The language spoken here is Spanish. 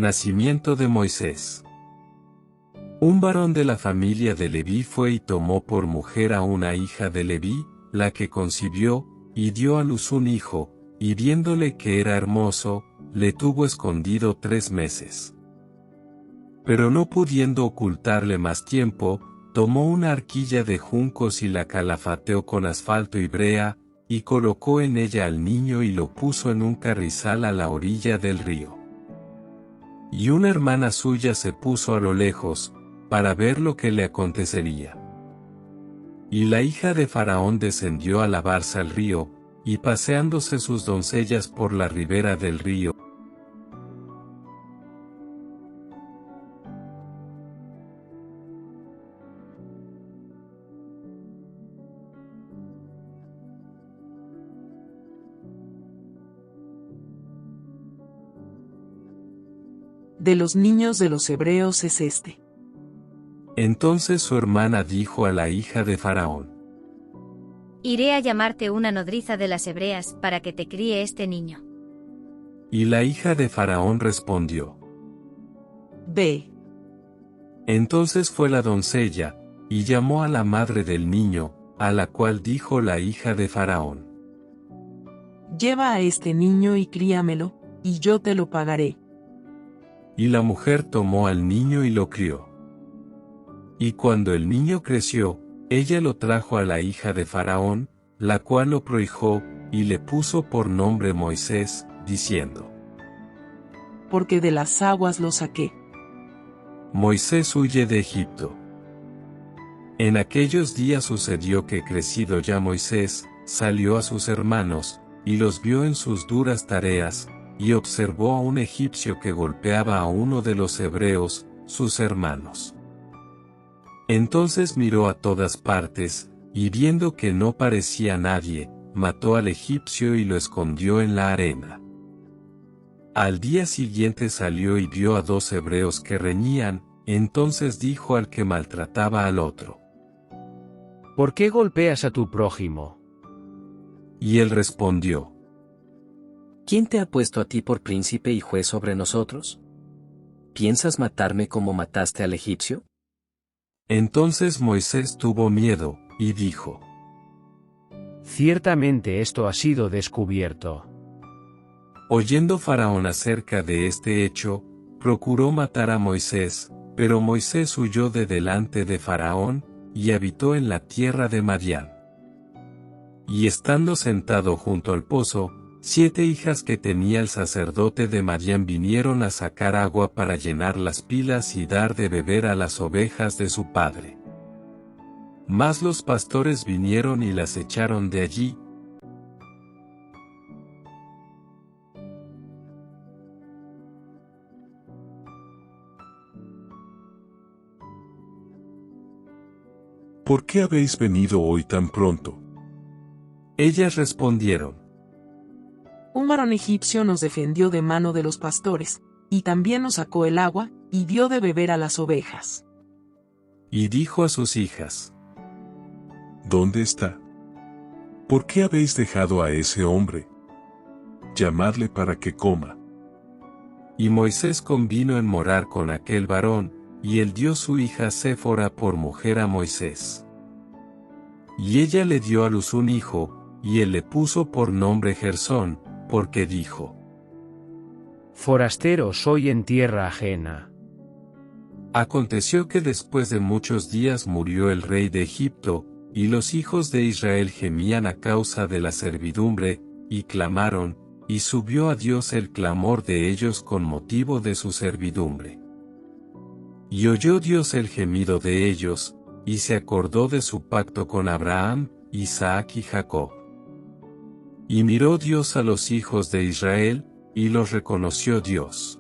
Nacimiento de Moisés. Un varón de la familia de Leví fue y tomó por mujer a una hija de Leví, la que concibió, y dio a luz un hijo, y viéndole que era hermoso, le tuvo escondido 3 meses. Pero no pudiendo ocultarle más tiempo, tomó una arquilla de juncos y la calafateó con asfalto y brea, y colocó en ella al niño y lo puso en un carrizal a la orilla del río. Y una hermana suya se puso a lo lejos, para ver lo que le acontecería. Y la hija de Faraón descendió a lavarse al río, y paseándose sus doncellas por la ribera del río, de los niños de los hebreos es este. Entonces su hermana dijo a la hija de Faraón: Iré a llamarte una nodriza de las hebreas para que te críe este niño. Y la hija de Faraón respondió: Ve. Entonces fue la doncella, y llamó a la madre del niño, a la cual dijo la hija de Faraón: Lleva a este niño y críamelo, y yo te lo pagaré. Y la mujer tomó al niño y lo crió. Y cuando el niño creció, ella lo trajo a la hija de Faraón, la cual lo prohijó, y le puso por nombre Moisés, diciendo: Porque de las aguas lo saqué. Moisés huye de Egipto. En aquellos días sucedió que crecido ya Moisés, salió a sus hermanos, y los vio en sus duras tareas, y observó a un egipcio que golpeaba a uno de los hebreos, sus hermanos. Entonces miró a todas partes, y viendo que no parecía nadie, mató al egipcio y lo escondió en la arena. Al día siguiente salió y vio a 2 hebreos que reñían, entonces dijo al que maltrataba al otro: ¿Por qué golpeas a tu prójimo? Y él respondió: ¿Quién te ha puesto a ti por príncipe y juez sobre nosotros? ¿Piensas matarme como mataste al egipcio? Entonces Moisés tuvo miedo, y dijo: Ciertamente esto ha sido descubierto. Oyendo Faraón acerca de este hecho, procuró matar a Moisés, pero Moisés huyó de delante de Faraón, y habitó en la tierra de Madián. Y estando sentado junto al pozo, 7 hijas que tenía el sacerdote de Madián vinieron a sacar agua para llenar las pilas y dar de beber a las ovejas de su padre. Mas los pastores vinieron y las echaron de allí. ¿Por qué habéis venido hoy tan pronto? Ellas respondieron: Un varón egipcio nos defendió de mano de los pastores, y también nos sacó el agua, y dio de beber a las ovejas. Y dijo a sus hijas: ¿Dónde está? ¿Por qué habéis dejado a ese hombre? Llamadle para que coma. Y Moisés convino en morar con aquel varón, y él dio su hija Séfora por mujer a Moisés. Y ella le dio a luz un hijo, y él le puso por nombre Gersón, porque dijo: Forastero soy en tierra ajena. Aconteció que después de muchos días murió el rey de Egipto, y los hijos de Israel gemían a causa de la servidumbre, y clamaron, y subió a Dios el clamor de ellos con motivo de su servidumbre. Y oyó Dios el gemido de ellos, y se acordó de su pacto con Abraham, Isaac y Jacob. Y miró Dios a los hijos de Israel, y los reconoció Dios.